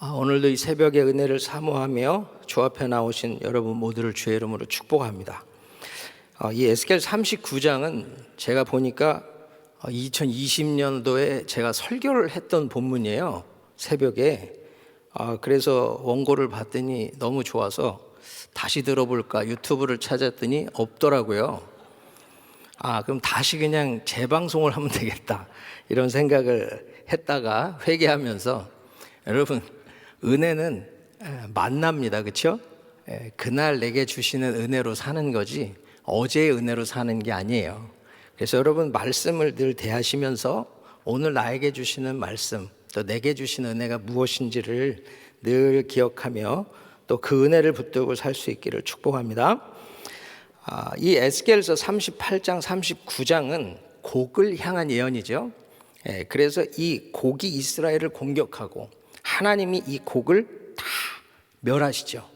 오늘도 이 새벽의 은혜를 사모하며 주 앞에 나오신 여러분 모두를 주의 이름으로 축복합니다. 이 에스겔 39장은 제가 보니까 2020년도에 제가 설교를 했던 본문이에요. 새벽에. 그래서 원고를 봤더니 너무 좋아서 다시 들어볼까 유튜브를 찾았더니 없더라고요. 그럼 다시 그냥 재방송을 하면 되겠다 이런 생각을 했다가 회개하면서, 여러분 은혜는 만납니다. 그렇죠? 그날 내게 주시는 은혜로 사는 거지 어제의 은혜로 사는 게 아니에요. 그래서 여러분 말씀을 늘 대하시면서 오늘 나에게 주시는 말씀, 또 내게 주신 은혜가 무엇인지를 늘 기억하며 또 그 은혜를 붙들고 살 수 있기를 축복합니다. 이 에스겔서 38장 39장은 곡을 향한 예언이죠. 그래서 이 곡이 이스라엘을 공격하고 하나님이 이 곡을 다 멸하시죠.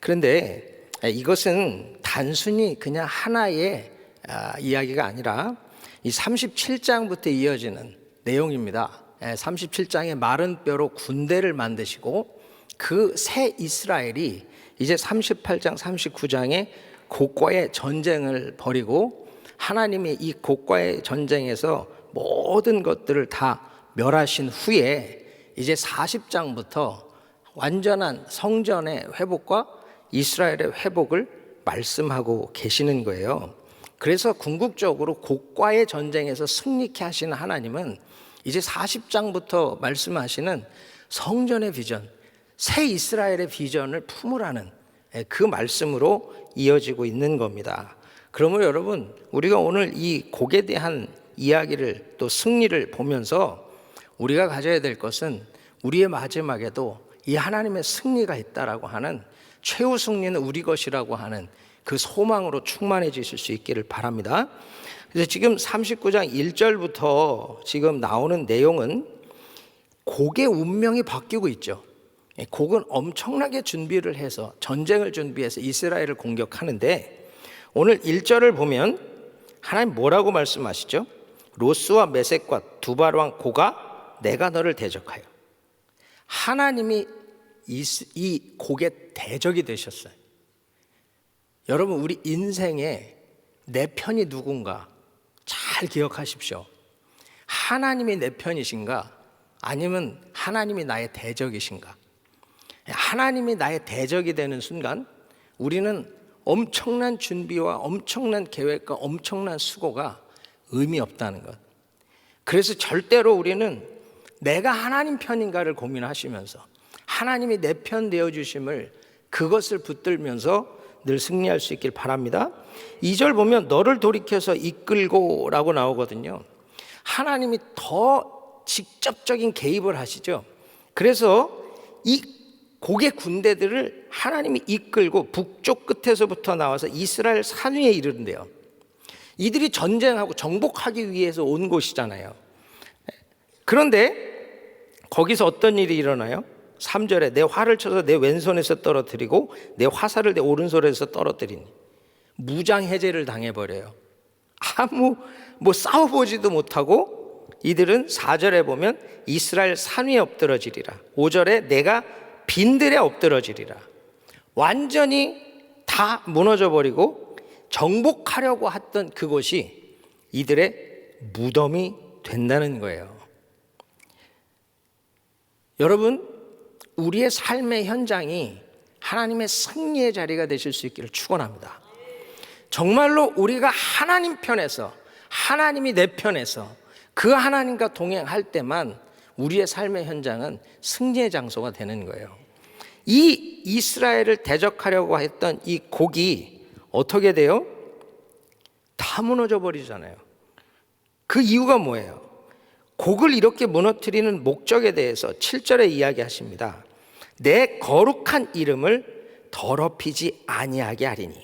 그런데 이것은 단순히 그냥 하나의 이야기가 아니라 이 37장부터 이어지는 내용입니다. 37장에 마른 뼈로 군대를 만드시고 그 새 이스라엘이 이제 38장 39장에 곡과의 전쟁을 벌이고 하나님이 이 곡과의 전쟁에서 모든 것들을 다 멸하신 후에 이제 40장부터 완전한 성전의 회복과 이스라엘의 회복을 말씀하고 계시는 거예요. 그래서 궁극적으로 곡과의 전쟁에서 승리케 하시는 하나님은 이제 40장부터 말씀하시는 성전의 비전, 새 이스라엘의 비전을 품으라는 그 말씀으로 이어지고 있는 겁니다. 그러면 여러분, 우리가 오늘 이 곡에 대한 이야기를 또 승리를 보면서 우리가 가져야 될 것은 우리의 마지막에도 이 하나님의 승리가 있다라고 하는, 최후 승리는 우리 것이라고 하는 그 소망으로 충만해지실 수 있기를 바랍니다. 그래서 지금 39장 1절부터 지금 나오는 내용은 곡의 운명이 바뀌고 있죠. 곡은 엄청나게 준비를 해서 전쟁을 준비해서 이스라엘을 공격하는데, 오늘 1절을 보면 하나님 뭐라고 말씀하시죠? 로스와 메섹과 두발왕 고가 내가 너를 대적하여. 하나님이 이 곡의 대적이 되셨어요. 여러분, 우리 인생에 내 편이 누군가 잘 기억하십시오. 하나님이 내 편이신가? 아니면 하나님이 나의 대적이신가? 하나님이 나의 대적이 되는 순간 우리는 엄청난 준비와 엄청난 계획과 엄청난 수고가 의미 없다는 것. 그래서 절대로 우리는 내가 하나님 편인가를 고민하시면서 하나님이 내 편 되어주심을, 그것을 붙들면서 늘 승리할 수 있길 바랍니다. 2절 보면 너를 돌이켜서 이끌고 라고 나오거든요. 하나님이 더 직접적인 개입을 하시죠. 그래서 이 곡의 군대들을 하나님이 이끌고 북쪽 끝에서부터 나와서 이스라엘 산 위에 이르는데요. 이들이 전쟁하고 정복하기 위해서 온 곳이잖아요. 그런데 거기서 어떤 일이 일어나요? 3절에 내 활을 쳐서 내 왼손에서 떨어뜨리고 내 화살을 내 오른손에서 떨어뜨리니 무장해제를 당해버려요. 싸워보지도 못하고 이들은 4절에 보면 이스라엘 산 위에 엎드러지리라. 5절에 내가 빈들에 엎드러지리라. 완전히 다 무너져버리고 정복하려고 했던 그곳이 이들의 무덤이 된다는 거예요. 여러분, 우리의 삶의 현장이 하나님의 승리의 자리가 되실 수 있기를 축원합니다. 정말로 우리가 하나님 편에서, 하나님이 내 편에서 그 하나님과 동행할 때만 우리의 삶의 현장은 승리의 장소가 되는 거예요. 이 이스라엘을 대적하려고 했던 이 곡이 어떻게 돼요? 다 무너져 버리잖아요. 그 이유가 뭐예요? 곡을 이렇게 무너뜨리는 목적에 대해서 7절에 이야기하십니다. 내 거룩한 이름을 더럽히지 아니하게 하리니.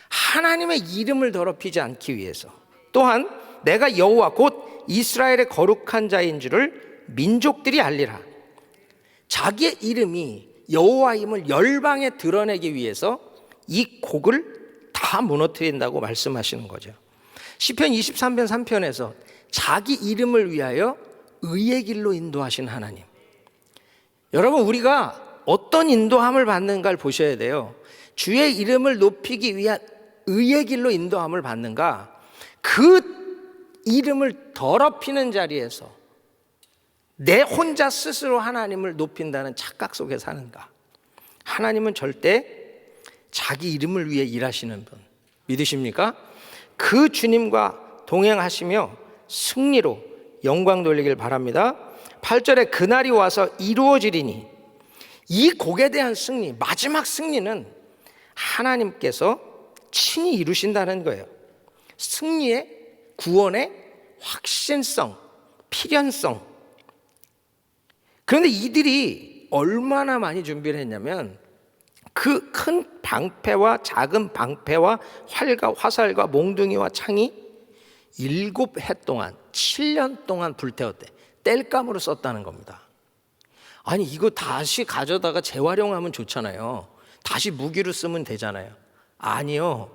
하나님의 이름을 더럽히지 않기 위해서, 또한 내가 여호와 곧 이스라엘의 거룩한 자인 줄을 민족들이 알리라. 자기의 이름이 여호와임을 열방에 드러내기 위해서 이 곡을 다 무너뜨린다고 말씀하시는 거죠. 시편 23편 3편에서 자기 이름을 위하여 의의 길로 인도하신 하나님, 여러분, 우리가 어떤 인도함을 받는가를 보셔야 돼요. 주의 이름을 높이기 위한 의의 길로 인도함을 받는가, 그 이름을 더럽히는 자리에서 내 혼자 스스로 하나님을 높인다는 착각 속에 사는가. 하나님은 절대 자기 이름을 위해 일하시는 분 믿으십니까? 그 주님과 동행하시며 승리로 영광 돌리길 바랍니다. 8절에 그날이 와서 이루어지리니, 이 곡에 대한 승리, 마지막 승리는 하나님께서 친히 이루신다는 거예요. 승리의, 구원의 확신성, 필연성. 그런데 이들이 얼마나 많이 준비를 했냐면, 그 큰 방패와 작은 방패와 활과 화살과 몽둥이와 창이 7해 동안, 7년 동안 불태웠대. 땔감으로 썼다는 겁니다. 아니, 이거 다시 가져다가 재활용하면 좋잖아요. 다시 무기로 쓰면 되잖아요. 아니요,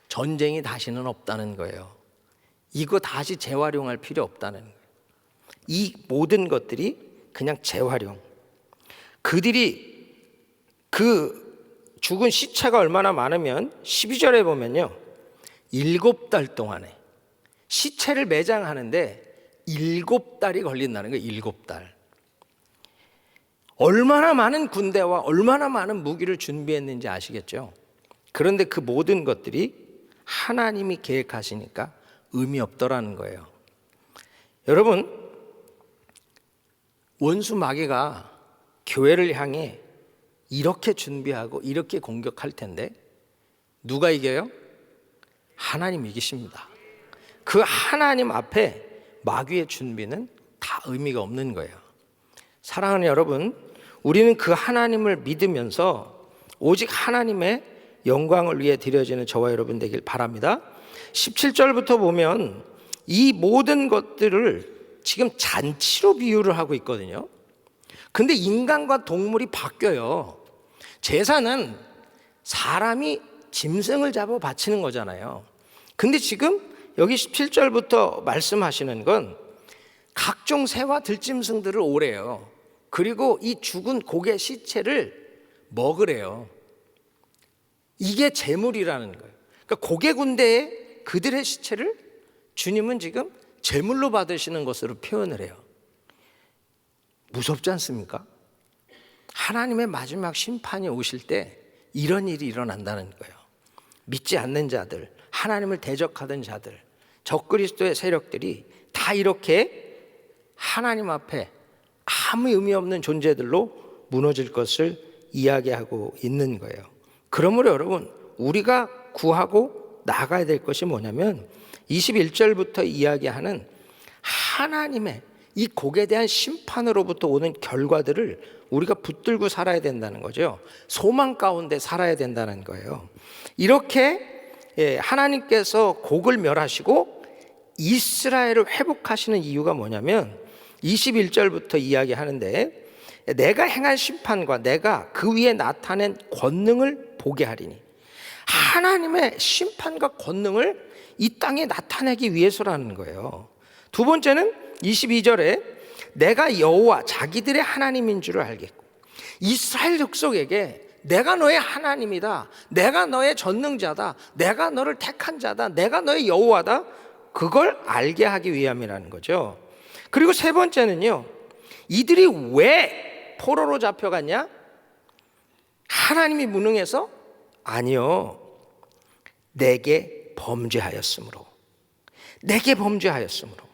전쟁이 다시는 없다는 거예요. 이거 다시 재활용할 필요 없다는 거예요. 이 모든 것들이 그냥 재활용. 그들이 그 죽은 시체가 얼마나 많으면 12절에 보면요, 7달 동안에 시체를 매장하는데 7달이 걸린다는 거예요. 7달. 얼마나 많은 군대와 얼마나 많은 무기를 준비했는지 아시겠죠? 그런데 그 모든 것들이 하나님이 계획하시니까 의미 없더라는 거예요. 여러분, 원수 마귀가 교회를 향해 이렇게 준비하고 이렇게 공격할 텐데 누가 이겨요? 하나님 이기십니다. 그 하나님 앞에 마귀의 준비는 다 의미가 없는 거예요. 사랑하는 여러분, 우리는 그 하나님을 믿으면서 오직 하나님의 영광을 위해 드려지는 저와 여러분 되길 바랍니다. 17절부터 보면 이 모든 것들을 지금 잔치로 비유를 하고 있거든요. 근데 인간과 동물이 바뀌어요. 제사는 사람이 짐승을 잡아 바치는 거잖아요. 근데 지금 여기 17절부터 말씀하시는 건 각종 새와 들짐승들을 오래요. 그리고 이 죽은 고개 시체를 먹으래요. 이게 제물이라는 거예요. 그러니까 고개 군대에 그들의 시체를 주님은 지금 제물로 받으시는 것으로 표현을 해요. 무섭지 않습니까? 하나님의 마지막 심판이 오실 때 이런 일이 일어난다는 거예요. 믿지 않는 자들, 하나님을 대적하던 자들, 적그리스도의 세력들이 다 이렇게 하나님 앞에 아무 의미 없는 존재들로 무너질 것을 이야기하고 있는 거예요. 그러므로 여러분, 우리가 구하고 나가야 될 것이 뭐냐면 21절부터 이야기하는 하나님의 이 곡에 대한 심판으로부터 오는 결과들을 우리가 붙들고 살아야 된다는 거죠. 소망 가운데 살아야 된다는 거예요. 이렇게 하나님께서 곡을 멸하시고 이스라엘을 회복하시는 이유가 뭐냐면 21절부터 이야기하는데, 내가 행한 심판과 내가 그 위에 나타낸 권능을 보게 하리니, 하나님의 심판과 권능을 이 땅에 나타내기 위해서라는 거예요. 두 번째는 22절에 내가 여호와 자기들의 하나님인 줄을 알겠고, 이스라엘 족속에게 내가 너의 하나님이다, 내가 너의 전능자다, 내가 너를 택한 자다, 내가 너의 여호와다, 그걸 알게 하기 위함이라는 거죠. 그리고 세 번째는요, 이들이 왜 포로로 잡혀갔냐? 하나님이 무능해서? 아니요, 내게 범죄하였으므로. 내게 범죄하였으므로.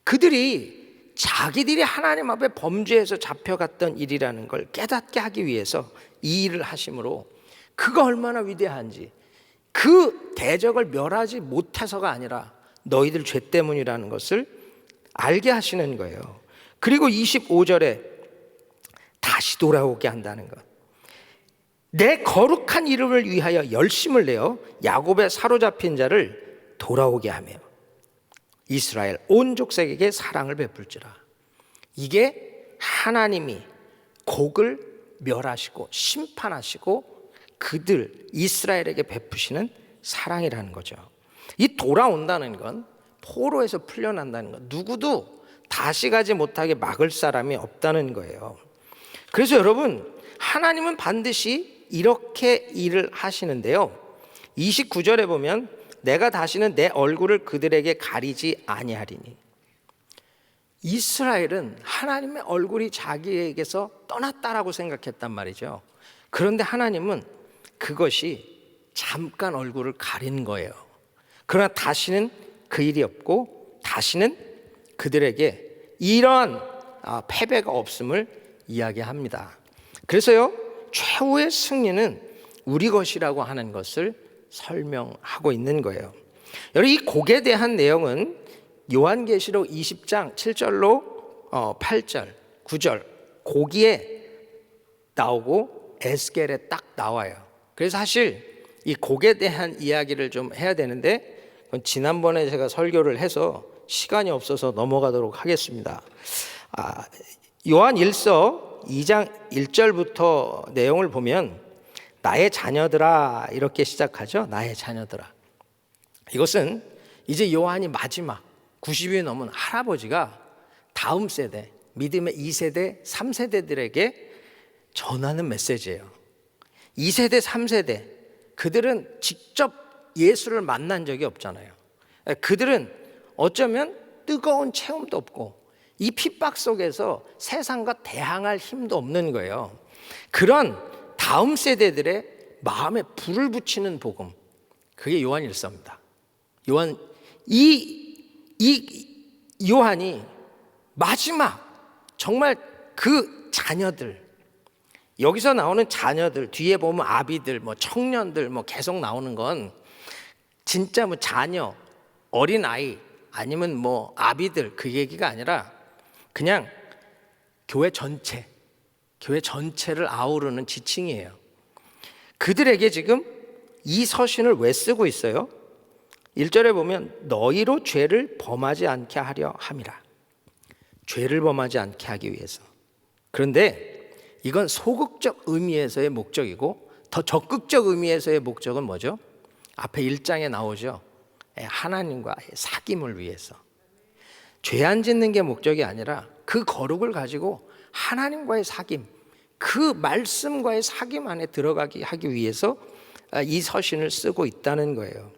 그들이 자기들이 하나님 앞에 범죄해서 잡혀갔던 일이라는 걸 깨닫게 하기 위해서 이 일을 하심으로, 그가 얼마나 위대한지, 그 대적을 멸하지 못해서가 아니라 너희들 죄 때문이라는 것을 알게 하시는 거예요. 그리고 25절에 다시 돌아오게 한다는 것. 내 거룩한 이름을 위하여 열심을 내어 야곱의 사로잡힌 자를 돌아오게 하며 이스라엘 온 족속에게 사랑을 베풀지라. 이게 하나님이 곡을 멸하시고 심판하시고 그들 이스라엘에게 베푸시는 사랑이라는 거죠. 이 돌아온다는 건, 포로에서 풀려난다는 건 누구도 다시 가지 못하게 막을 사람이 없다는 거예요. 그래서 여러분, 하나님은 반드시 이렇게 일을 하시는데요. 29절에 보면 내가 다시는 내 얼굴을 그들에게 가리지 아니하리니. 이스라엘은 하나님의 얼굴이 자기에게서 떠났다라고 생각했단 말이죠. 그런데 하나님은 그것이 잠깐 얼굴을 가린 거예요. 그러나 다시는 그 일이 없고 다시는 그들에게 이러한 패배가 없음을 이야기합니다. 그래서요, 최후의 승리는 우리 것이라고 하는 것을 설명하고 있는 거예요. 여러분, 이 곡에 대한 내용은 요한계시록 20장 7절로 8절, 9절 고기에 나오고 에스겔에 딱 나와요. 그래서 사실 이 곡에 대한 이야기를 좀 해야 되는데 지난번에 제가 설교를 해서 시간이 없어서 넘어가도록 하겠습니다. 요한 1서 2장 1절부터 내용을 보면 나의 자녀들아 이렇게 시작하죠. 나의 자녀들아. 이것은 이제 요한이 마지막 90이 넘은 할아버지가 다음 세대, 믿음의 2세대, 3세대들에게 전하는 메시지예요. 2세대, 3세대 그들은 직접 예수를 만난 적이 없잖아요. 그들은 어쩌면 뜨거운 체험도 없고 이 핍박 속에서 세상과 대항할 힘도 없는 거예요. 그런 다음 세대들의 마음에 불을 붙이는 복음, 그게 요한 일서입니다. 요한이 마지막 정말 그 자녀들, 여기서 나오는 자녀들, 뒤에 보면 아비들, 청년들 계속 나오는 건 진짜 자녀, 어린 아이 아니면 아비들 그 얘기가 아니라 그냥 교회 전체를 아우르는 지칭이에요. 그들에게 지금 이 서신을 왜 쓰고 있어요? 1절에 보면 너희로 죄를 범하지 않게 하려 함이라. 죄를 범하지 않게 하기 위해서. 그런데 이건 소극적 의미에서의 목적이고 더 적극적 의미에서의 목적은 뭐죠? 앞에 1장에 나오죠. 하나님과의 사귐을 위해서. 죄 안 짓는 게 목적이 아니라 그 거룩을 가지고 하나님과의 사귐, 그 말씀과의 사귐 안에 들어가게 하기 위해서 이 서신을 쓰고 있다는 거예요.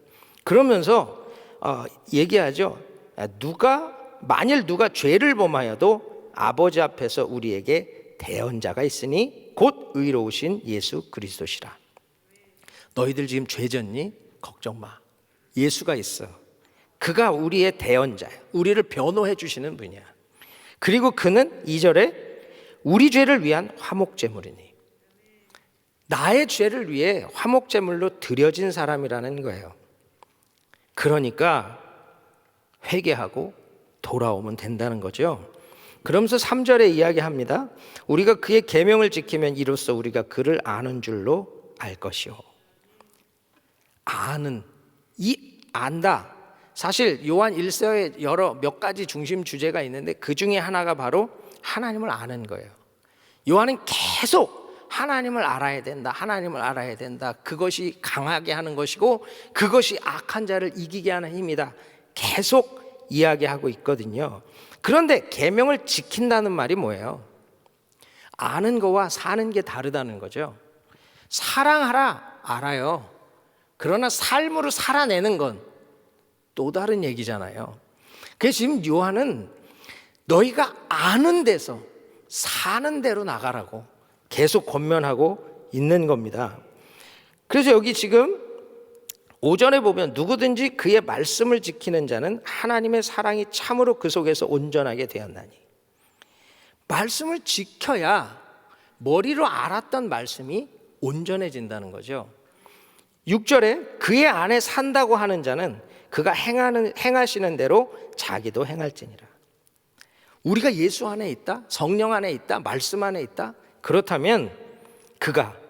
그러면서 얘기하죠. 만일 누가 죄를 범하여도 아버지 앞에서 우리에게 대언자가 있으니 곧 의로우신 예수 그리스도시라. 너희들 지금 죄 졌니? 걱정 마. 예수가 있어. 그가 우리의 대언자야. 우리를 변호해 주시는 분이야. 그리고 그는 2절에 우리 죄를 위한 화목제물이니. 나의 죄를 위해 화목제물로 드려진 사람이라는 거예요. 그러니까 회개하고 돌아오면 된다는 거죠. 그러면서 3절에 이야기합니다. 우리가 그의 계명을 지키면 이로써 우리가 그를 아는 줄로 알 것이요. 안다. 사실 요한 1서에 몇 가지 중심 주제가 있는데 그 중에 하나가 바로 하나님을 아는 거예요. 요한은 계속 하나님을 알아야 된다. 하나님을 알아야 된다. 그것이 강하게 하는 것이고 그것이 악한 자를 이기게 하는 힘이다. 계속 이야기하고 있거든요. 그런데 계명을 지킨다는 말이 뭐예요? 아는 거와 사는 게 다르다는 거죠. 사랑하라 알아요. 그러나 삶으로 살아내는 건 또 다른 얘기잖아요. 그래서 지금 요한은 너희가 아는 데서 사는 대로 나가라고 계속 권면하고 있는 겁니다. 그래서 여기 지금 5절에 보면 누구든지 그의 말씀을 지키는 자는 하나님의 사랑이 참으로 그 속에서 온전하게 되었나니. 말씀을 지켜야 머리로 알았던 말씀이 온전해진다는 거죠. 6절에 그의 안에 산다고 하는 자는 그가 행하시는 대로 자기도 행할지니라. 우리가 예수 안에 있다, 성령 안에 있다, 말씀 안에 있다. 그렇다면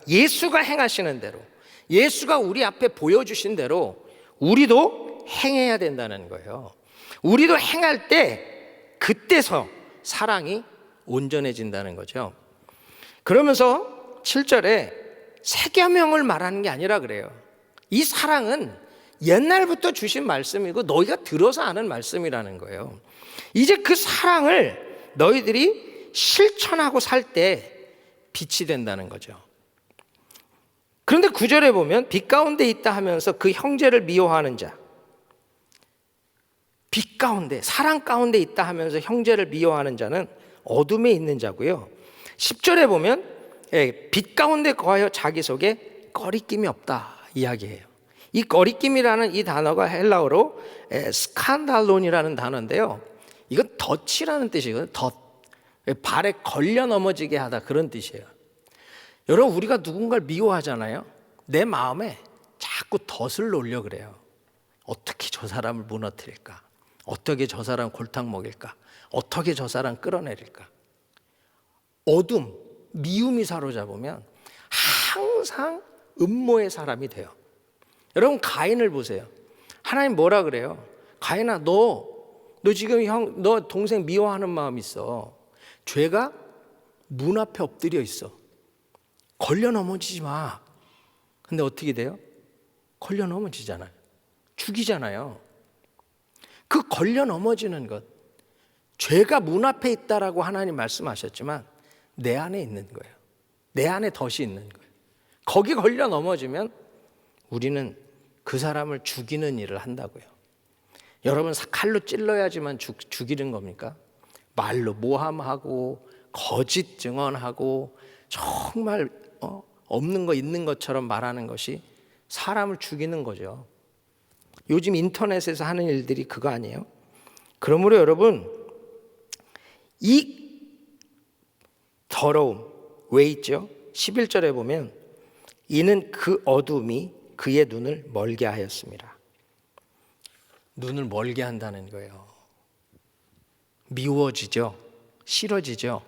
예수가 행하시는 대로, 예수가 우리 앞에 보여주신 대로 우리도 행해야 된다는 거예요. 우리도 행할 때 그때서 사랑이 온전해진다는 거죠. 그러면서 7절에 새 계명을 말하는 게 아니라 그래요. 이 사랑은 옛날부터 주신 말씀이고 너희가 들어서 아는 말씀이라는 거예요. 이제 그 사랑을 너희들이 실천하고 살 때 빛이 된다는 거죠. 그런데 9절에 보면 빛 가운데 있다 하면서 그 형제를 미워하는 자, 빛 가운데, 사랑 가운데 있다 하면서 형제를 미워하는 자는 어둠에 있는 자고요. 10절에 보면 빛 가운데 거하여 자기 속에 거리낌이 없다 이야기해요. 이 거리낌이라는 이 단어가 헬라어로 스칸달론이라는 단어인데요, 이건 덫이라는 뜻이거든요. 덫, 발에 걸려 넘어지게 하다, 그런 뜻이에요. 여러분, 우리가 누군가를 미워하잖아요. 내 마음에 자꾸 덫을 놓으려 그래요. 어떻게 저 사람을 무너뜨릴까? 어떻게 저 사람 골탕 먹일까? 어떻게 저 사람 끌어내릴까? 어둠, 미움이 사로잡으면 항상 음모의 사람이 돼요. 여러분, 가인을 보세요. 하나님 뭐라 그래요? 가인아, 너 지금 너 동생 미워하는 마음 있어. 죄가 문 앞에 엎드려 있어. 걸려 넘어지지 마. 근데 어떻게 돼요? 걸려 넘어지잖아요. 죽이잖아요. 그 걸려 넘어지는 것, 죄가 문 앞에 있다라고 하나님 말씀하셨지만 내 안에 있는 거예요. 내 안에 덫이 있는 거예요. 거기 걸려 넘어지면 우리는 그 사람을 죽이는 일을 한다고요. 여러분, 칼로 찔러야지만 죽이는 겁니까? 말로 모함하고 거짓 증언하고 정말 없는 거 있는 것처럼 말하는 것이 사람을 죽이는 거죠. 요즘 인터넷에서 하는 일들이 그거 아니에요? 그러므로 여러분, 이 더러움 왜 있죠? 11절에 보면 이는 그 어둠이 그의 눈을 멀게 하였습니다. 눈을 멀게 한다는 거예요. 미워지죠? 싫어지죠?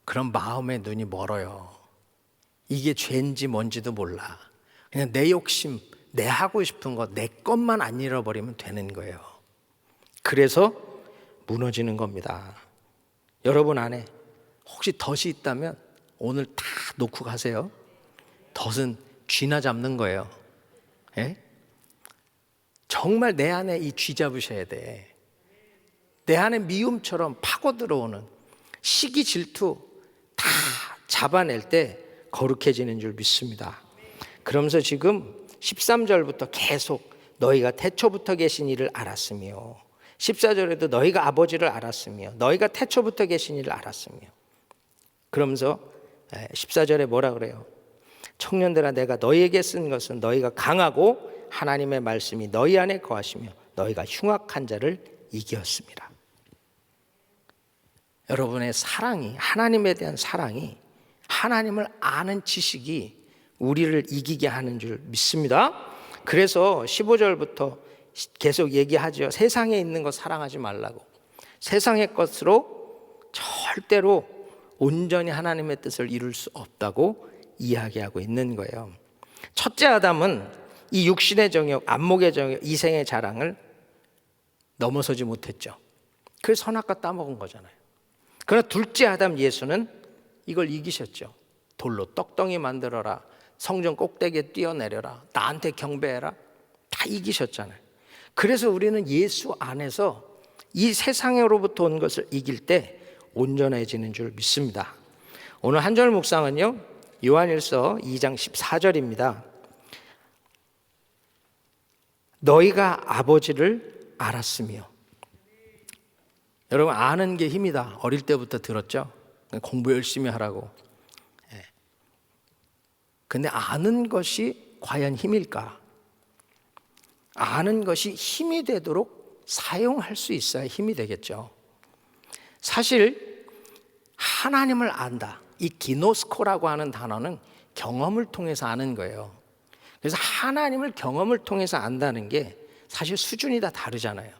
그럼 마음의 눈이 멀어요. 이게 죄인지 뭔지도 몰라. 그냥 내 욕심, 내 하고 싶은 거, 내 것만 안 잃어버리면 되는 거예요. 그래서 무너지는 겁니다. 여러분 안에 혹시 덫이 있다면 오늘 다 놓고 가세요. 덫은 쥐나 잡는 거예요. 예? 정말 내 안에 이 쥐 잡으셔야 돼. 내 안에 미움처럼 파고 들어오는 시기, 질투 다 잡아낼 때 거룩해지는 줄 믿습니다. 그러면서 지금 13절부터 계속 너희가 태초부터 계신 이를 알았으며, 14절에도 너희가 아버지를 알았으며 너희가 태초부터 계신 이를 알았으며, 그러면서 14절에 뭐라 그래요? 청년들아, 내가 너희에게 쓴 것은 너희가 강하고 하나님의 말씀이 너희 안에 거하시며 너희가 흉악한 자를 이겼습니다. 여러분의 사랑이, 하나님에 대한 사랑이, 하나님을 아는 지식이 우리를 이기게 하는 줄 믿습니다. 그래서 15절부터 계속 얘기하죠. 세상에 있는 것 사랑하지 말라고. 세상의 것으로 절대로 온전히 하나님의 뜻을 이룰 수 없다고 이야기하고 있는 거예요. 첫째 아담은 이 육신의 정욕, 안목의 정욕, 이생의 자랑을 넘어서지 못했죠. 그래서 선악과 따먹은 거잖아요. 그러나 둘째 아담 예수는 이걸 이기셨죠. 돌로 떡덩이 만들어라, 성전 꼭대기에 뛰어내려라, 나한테 경배해라, 다 이기셨잖아요. 그래서 우리는 예수 안에서 이 세상으로부터 온 것을 이길 때 온전해지는 줄 믿습니다. 오늘 한 절 묵상은요, 요한일서 2장 14절입니다. 너희가 아버지를 알았으며. 여러분, 아는 게 힘이다. 어릴 때부터 들었죠? 공부 열심히 하라고. 근데 아는 것이 과연 힘일까? 아는 것이 힘이 되도록 사용할 수 있어야 힘이 되겠죠. 사실 하나님을 안다, 이 기노스코라고 하는 단어는 경험을 통해서 아는 거예요. 그래서 하나님을 경험을 통해서 안다는 게 사실 수준이 다 다르잖아요.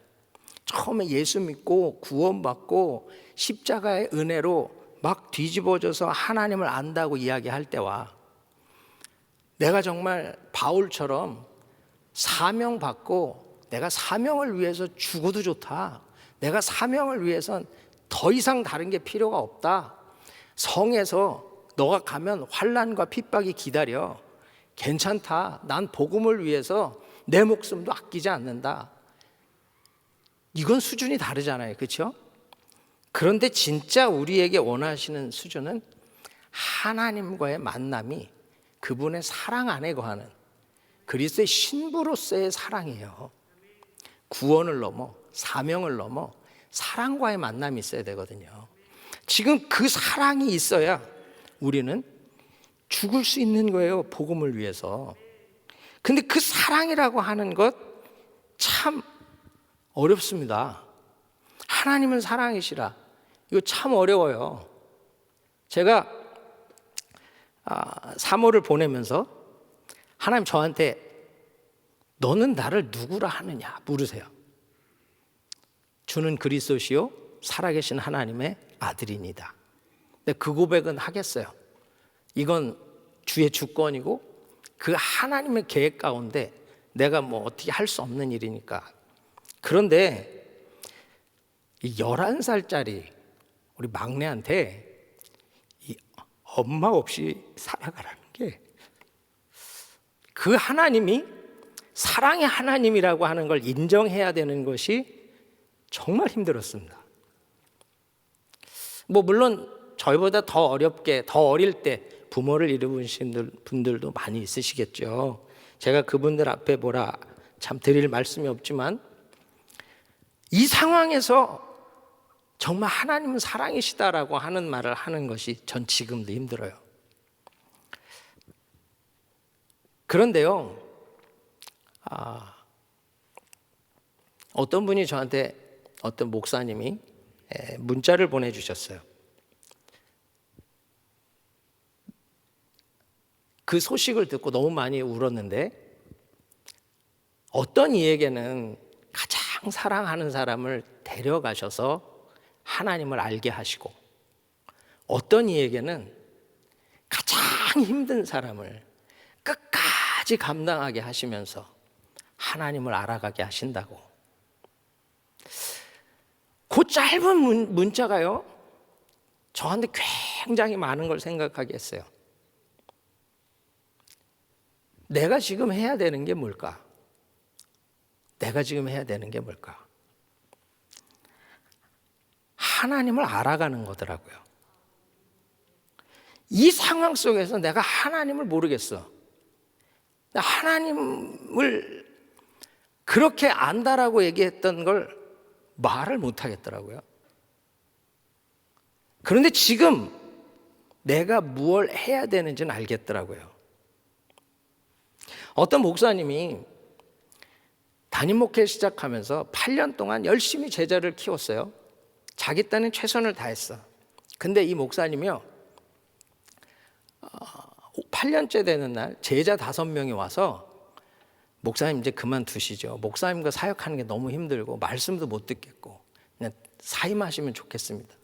처음에 예수 믿고 구원받고 십자가의 은혜로 막 뒤집어져서 하나님을 안다고 이야기할 때와, 내가 정말 바울처럼 사명받고 내가 사명을 위해서 죽어도 좋다, 내가 사명을 위해선 더 이상 다른 게 필요가 없다, 성에서 너가 가면 환난과 핍박이 기다려, 괜찮다, 난 복음을 위해서 내 목숨도 아끼지 않는다, 이건 수준이 다르잖아요. 그렇죠? 그런데 진짜 우리에게 원하시는 수준은 하나님과의 만남이 그분의 사랑 안에 거하는 그리스도의 신부로서의 사랑이에요. 구원을 넘어 사명을 넘어 사랑과의 만남이 있어야 되거든요. 지금 그 사랑이 있어야 우리는 죽을 수 있는 거예요, 복음을 위해서. 근데 그 사랑이라고 하는 것 참 어렵습니다. 하나님은 사랑이시라. 이거 참 어려워요. 제가 사모를 보내면서 하나님 저한테 너는 나를 누구라 하느냐 물으세요. 주는 그리스도시요 살아계신 하나님의 아들이니다. 근데 그 고백은 하겠어요. 이건 주의 주권이고 그 하나님의 계획 가운데 내가 뭐 어떻게 할 수 없는 일이니까. 그런데 이 11살짜리 우리 막내한테 이 엄마 없이 살아가라는 게 그 하나님이 사랑의 하나님이라고 하는 걸 인정해야 되는 것이 정말 힘들었습니다. 뭐 물론 저희보다 더 어렵게 더 어릴 때 부모를 잃으신 분들도 많이 있으시겠죠. 제가 그분들 앞에 뭐라 참 드릴 말씀이 없지만 이 상황에서 정말 하나님은 사랑이시다라고 하는 말을 하는 것이 전 지금도 힘들어요. 그런데요, 어떤 분이 저한테 어떤 목사님이 문자를 보내주셨어요. 그 소식을 듣고 너무 많이 울었는데 어떤 이에게는 가장 사랑하는 사람을 데려가셔서 하나님을 알게 하시고 어떤 이에게는 가장 힘든 사람을 끝까지 감당하게 하시면서 하나님을 알아가게 하신다고. 그 짧은 문자가요 저한테 굉장히 많은 걸 생각하게 했어요. 내가 지금 해야 되는 게 뭘까? 내가 지금 해야 되는 게 뭘까? 하나님을 알아가는 거더라고요. 이 상황 속에서 내가 하나님을 모르겠어. 하나님을 그렇게 안다라고 얘기했던 걸 말을 못 하겠더라고요. 그런데 지금 내가 무엇을 해야 되는지는 알겠더라고요. 어떤 목사님이 담임 목회 시작하면서 8년 동안 열심히 제자를 키웠어요. 자기 딴엔 최선을 다했어. 근데 이 목사님이요 8년째 되는 날 제자 5명이 와서 목사님 이제 그만두시죠. 목사님과 사역하는 게 너무 힘들고 말씀도 못 듣겠고 그냥 사임하시면 좋겠습니다.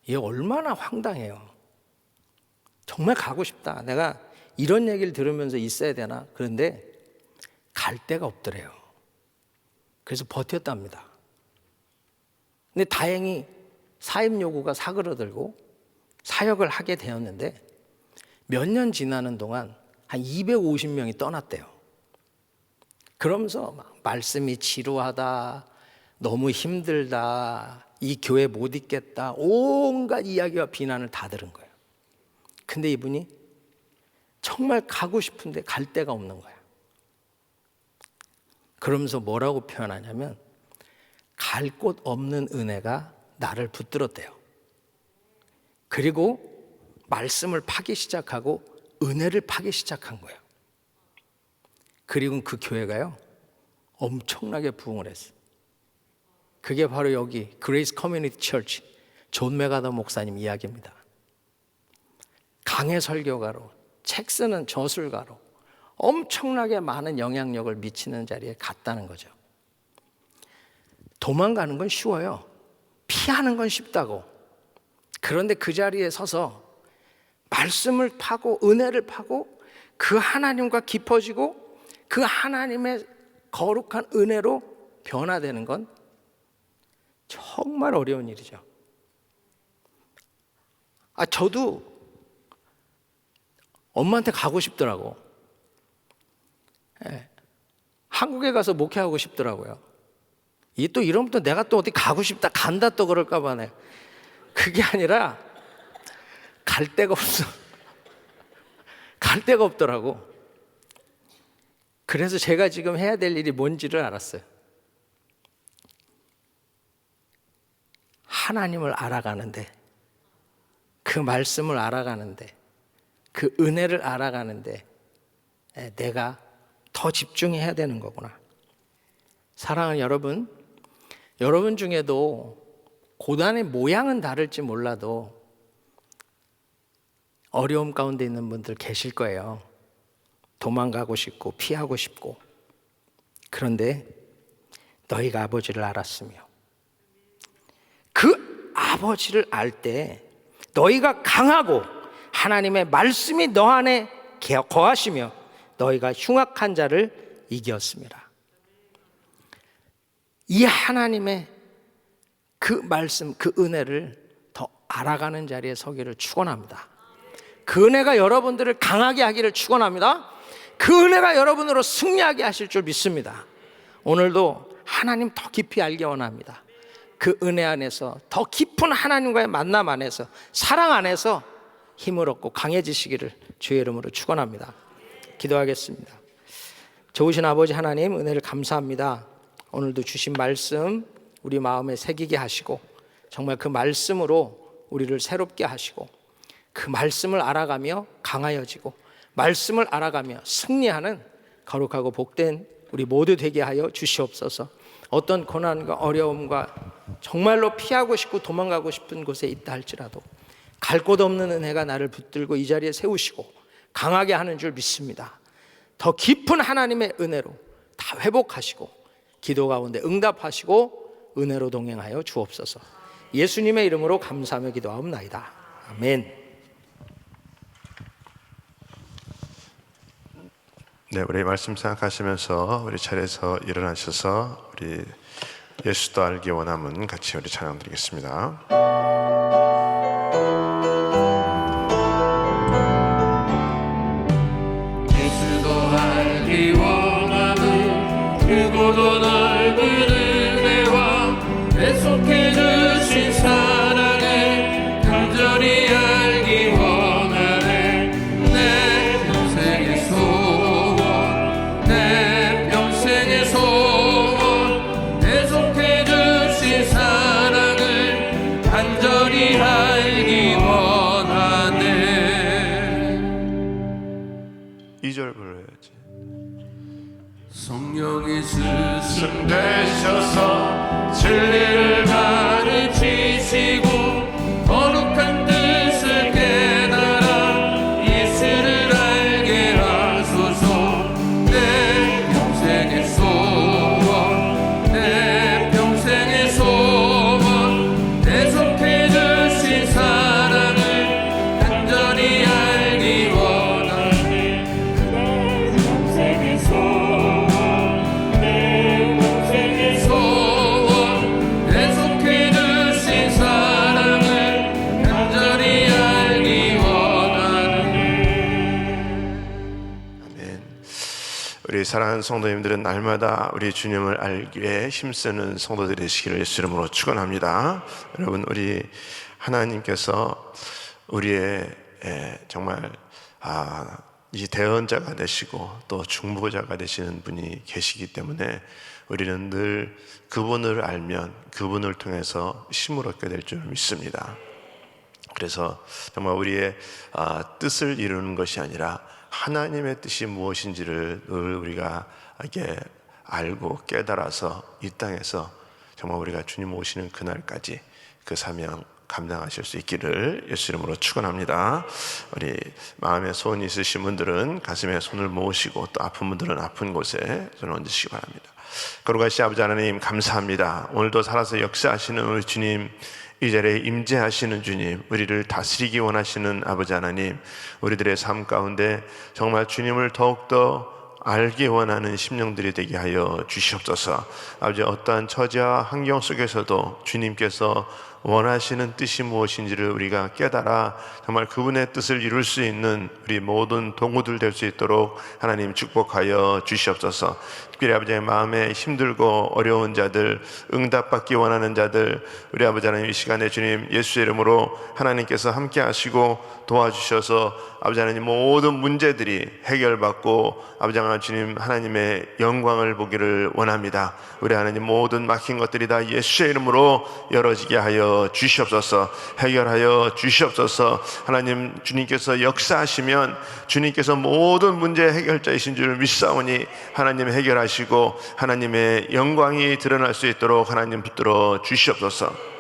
이게 얼마나 황당해요. 정말 가고 싶다. 내가 이런 얘기를 들으면서 있어야 되나? 그런데 갈 데가 없더래요. 그래서 버텼답니다. 근데 다행히 사임 요구가 사그러들고 사역을 하게 되었는데 몇 년 지나는 동안 한 250명이 떠났대요. 그러면서 막 말씀이 지루하다, 너무 힘들다, 이 교회 못 있겠다, 온갖 이야기와 비난을 다 들은 거예요. 근데 이분이 정말 가고 싶은데 갈 데가 없는 거예요. 그러면서 뭐라고 표현하냐면 갈 곳 없는 은혜가 나를 붙들었대요. 그리고 말씀을 파기 시작하고 은혜를 파기 시작한 거예요. 그리고 그 교회가요 엄청나게 부흥을 했어요. 그게 바로 여기 그레이스 커뮤니티 처치 존 메가더 목사님 이야기입니다. 강해 설교가로, 책 쓰는 저술가로 엄청나게 많은 영향력을 미치는 자리에 갔다는 거죠. 도망가는 건 쉬워요. 피하는 건 쉽다고. 그런데 그 자리에 서서 말씀을 파고 은혜를 파고 그 하나님과 깊어지고 그 하나님의 거룩한 은혜로 변화되는 건 정말 어려운 일이죠. 저도 엄마한테 가고 싶더라고. 한국에 가서 목회하고 싶더라고요. 이 또 이러면 또 내가 또 어디 가고 싶다 간다 또 그럴까 봐. 그게 아니라 갈 데가 없어. 갈 데가 없더라고. 그래서 제가 지금 해야 될 일이 뭔지를 알았어요. 하나님을 알아가는데, 그 말씀을 알아가는데, 그 은혜를 알아가는데 내가 더 집중해야 되는 거구나. 사랑하는 여러분, 여러분 중에도 고난의 모양은 다를지 몰라도 어려움 가운데 있는 분들 계실 거예요. 도망가고 싶고 피하고 싶고. 그런데 너희가 아버지를 알았으며 그 아버지를 알 때 너희가 강하고 하나님의 말씀이 너 안에 거하시며 너희가 흉악한 자를 이겼습니다. 이 하나님의 그 말씀, 그 은혜를 더 알아가는 자리에 서기를 축원합니다. 그 은혜가 여러분들을 강하게 하기를 축원합니다. 그 은혜가 여러분으로 승리하게 하실 줄 믿습니다. 오늘도 하나님 더 깊이 알기 원합니다. 그 은혜 안에서 더 깊은 하나님과의 만남 안에서 사랑 안에서 힘을 얻고 강해지시기를 주의 이름으로 축원합니다. 기도하겠습니다. 좋으신 아버지 하나님, 은혜를 감사합니다. 오늘도 주신 말씀 우리 마음에 새기게 하시고 정말 그 말씀으로 우리를 새롭게 하시고 그 말씀을 알아가며 강하여지고 말씀을 알아가며 승리하는 거룩하고 복된 우리 모두 되게 하여 주시옵소서. 어떤 고난과 어려움과 정말로 피하고 싶고 도망가고 싶은 곳에 있다 할지라도 갈 곳 없는 은혜가 나를 붙들고 이 자리에 세우시고 강하게 하는 줄 믿습니다. 더 깊은 하나님의 은혜로 다 회복하시고 기도 가운데 응답하시고 은혜로 동행하여 주옵소서. 예수님의 이름으로 감사하며 기도하옵나이다. 아멘. 네, 우리 말씀 생각하시면서 우리 차례에서 일어나셔서 우리 예수도 알기 원함은 같이 우리 찬양 드리겠습니다. 예수도 알기 원함은 크고도 넓은 은혜와 계속해 주신 사랑을 간절히 알기 원하네. 내 평생의 소원, 내 평생의 소원, 계속해 주신 사랑을 간절히 알기 원하네. 2절 불러야지. 성령이 스승 되셔서 진리를 가르치시고 거룩한 뜻을 깨달아 예수를 알게 하소서. 내 평생의 소원, 내 평생의 소원, 계속해 주신 사랑을 간절히 알기 원하네. 내 평생의 소원, 내 평생의 소원, 계속해 주신 사랑을 간절히 알기 원하네. 아멘. 우리 사랑하는 성도님들은 날마다 우리 주님을 알기 위해 힘쓰는 성도들이 되시기를 예수 이름으로 축원합니다. 여러분, 우리 하나님께서 우리의 정말 이 대언자가 되시고 또 중보자가 되시는 분이 계시기 때문에 우리는 늘 그분을 알면 그분을 통해서 힘을 얻게 될 줄 믿습니다. 그래서 정말 우리의 뜻을 이루는 것이 아니라 하나님의 뜻이 무엇인지를 늘 우리가 이렇게 알고 깨달아서 이 땅에서 정말 우리가 주님 오시는 그날까지 그 사명 감당하실 수 있기를 예수 이름으로 축원합니다. 우리 마음에 소원이 있으신 분들은 가슴에 손을 모으시고 또 아픈 분들은 아픈 곳에 손을 얹으시기 바랍니다. 거룩하신 아버지 하나님, 감사합니다. 오늘도 살아서 역사하시는 우리 주님, 이 자리에 임재하시는 주님, 우리를 다스리기 원하시는 아버지 하나님, 우리들의 삶 가운데 정말 주님을 더욱더 알기 원하는 심령들이 되게 하여 주시옵소서. 아버지, 어떠한 처지와 환경 속에서도 주님께서 원하시는 뜻이 무엇인지를 우리가 깨달아 정말 그분의 뜻을 이룰 수 있는 우리 모든 동우들 될 수 있도록 하나님 축복하여 주시옵소서. 특별히 아버지의 마음에 힘들고 어려운 자들, 응답받기 원하는 자들, 우리 아버지 하나님 이 시간에 주님 예수의 이름으로 하나님께서 함께 하시고 도와주셔서 아버지 하나님 모든 문제들이 해결받고 아버지 하나님 주님 하나님의 영광을 보기를 원합니다. 우리 하나님 모든 막힌 것들이 다 예수의 이름으로 열어지게 하여 주시옵소서. 해결하여 주시옵소서. 하나님 주님께서 역사하시면 주님께서 모든 문제 해결자이신 줄 믿사오니 하나님 해결하시고 하나님의 영광이 드러날 수 있도록 하나님 붙들어 주시옵소서.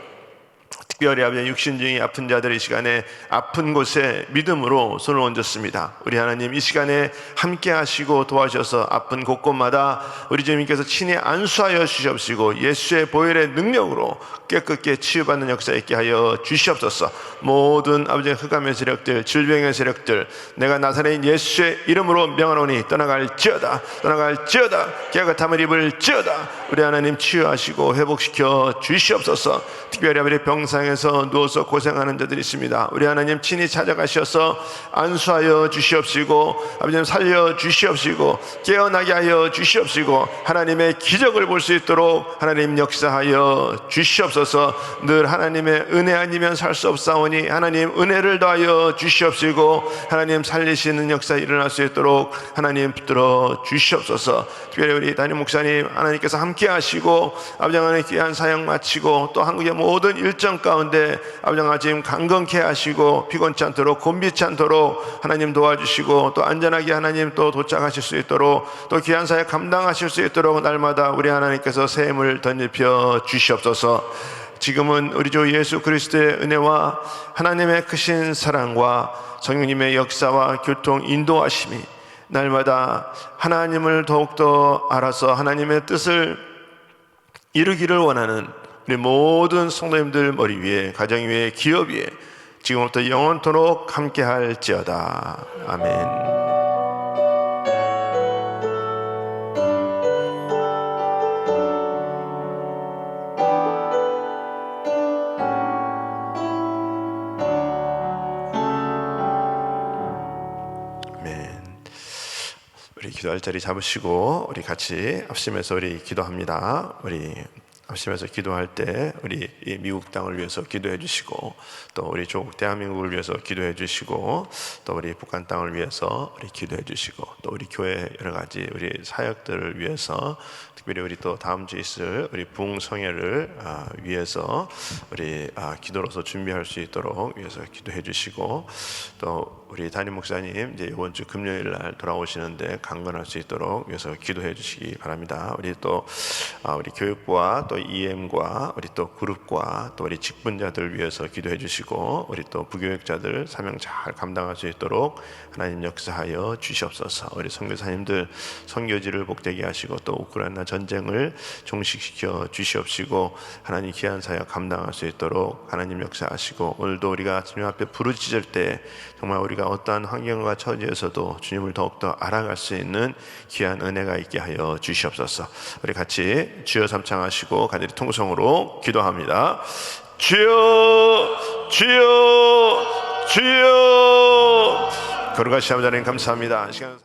특별히 아버지 육신중이 아픈 자들의 시간에 아픈 곳에 믿음으로 손을 얹었습니다. 우리 하나님 이 시간에 함께 하시고 도와주셔서 아픈 곳곳마다 우리 주님께서 친히 안수하여 주시옵시고 예수의 보혈의 능력으로 깨끗게 치유받는 역사 있게 하여 주시옵소서. 모든 아버지의 흑암의 세력들, 질병의 세력들 내가 나사렛 예수의 이름으로 명하노니 떠나갈지어다, 떠나갈지어다, 깨끗함을 입을지어다. 우리 하나님 치유하시고 회복시켜 주시옵소서. 특별히 아버지 병상에서 누워서 고생하는 자들이 있습니다. 우리 하나님 친히 찾아가셔서 안수하여 주시옵시고 아버지님 살려 주시옵시고 깨어나게 하여 주시옵시고 하나님의 기적을 볼 수 있도록 하나님 역사하여 주시옵소서. 늘 하나님의 은혜 아니면 살 수 없사오니 하나님 은혜를 더하여 주시옵시고 하나님 살리시는 역사 일어날 수 있도록 하나님 붙들어 주시옵소서. 특별히 우리 담임 목사님 하나님께서 함께 하시고 아버지 하나님 귀한 사역 마치고 또 한국의 모든 일정 가운데 아버지 하나님 강건케 하시고 피곤치 않도록 곤비치 않도록 하나님 도와주시고 또 안전하게 하나님 또 도착하실 수 있도록 또 귀한 사역 감당하실 수 있도록 날마다 우리 하나님께서 새 힘을 덧입혀 주시옵소서. 지금은 우리 주 예수 그리스도의 은혜와 하나님의 크신 사랑과 성령님의 역사와 교통 인도하심이 날마다 하나님을 더욱더 알아서 하나님의 뜻을 이루기를 원하는 우리 모든 성도님들 머리 위에, 가정 위에, 기업 위에 지금부터 영원토록 함께 할지어다. 아멘. 우리 기도할 자리 잡으시고 우리 같이 합심해서 우리 기도합니다. 우리 합심해서 기도할 때 우리 이 미국 땅을 위해서 기도해 주시고 또 우리 조국 대한민국을 위해서 기도해 주시고 또 우리 북한 땅을 위해서 우리 기도해 주시고 또 우리 교회 여러 가지 우리 사역들을 위해서 특별히 우리 또 다음 주에 있을 우리 부흥성회를 위해서 우리 기도로서 준비할 수 있도록 위해서 기도해 주시고 또 우리 담임 목사님 이제 이번 주 금요일 날 돌아오시는데 강건할 수 있도록 위해서 기도해 주시기 바랍니다. 우리 또 우리 교육부와 또 EM과 우리 또 그룹과 또 우리 직분자들 위해서 기도해 주시고 우리 또 부교육자들 사명 잘 감당할 수 있도록 하나님 역사하여 주시옵소서. 우리 선교사님들 선교지를 복되게 하시고 또 우크라이나 전쟁을 종식시켜 주시옵시고 하나님 귀한 사역 감당할 수 있도록 하나님 역사하시고 오늘도 우리가 주님 앞에 부르짖을 때 정말 우리가 어떠한 환경과 처지에서도 주님을 더욱더 알아갈 수 있는 귀한 은혜가 있게 하여 주시옵소서. 우리 같이 주여 삼창하시고 간절히 통성으로 기도합니다. 주여 주여 주여. 거룩하신 아버지 하나님 감사합니다. 시간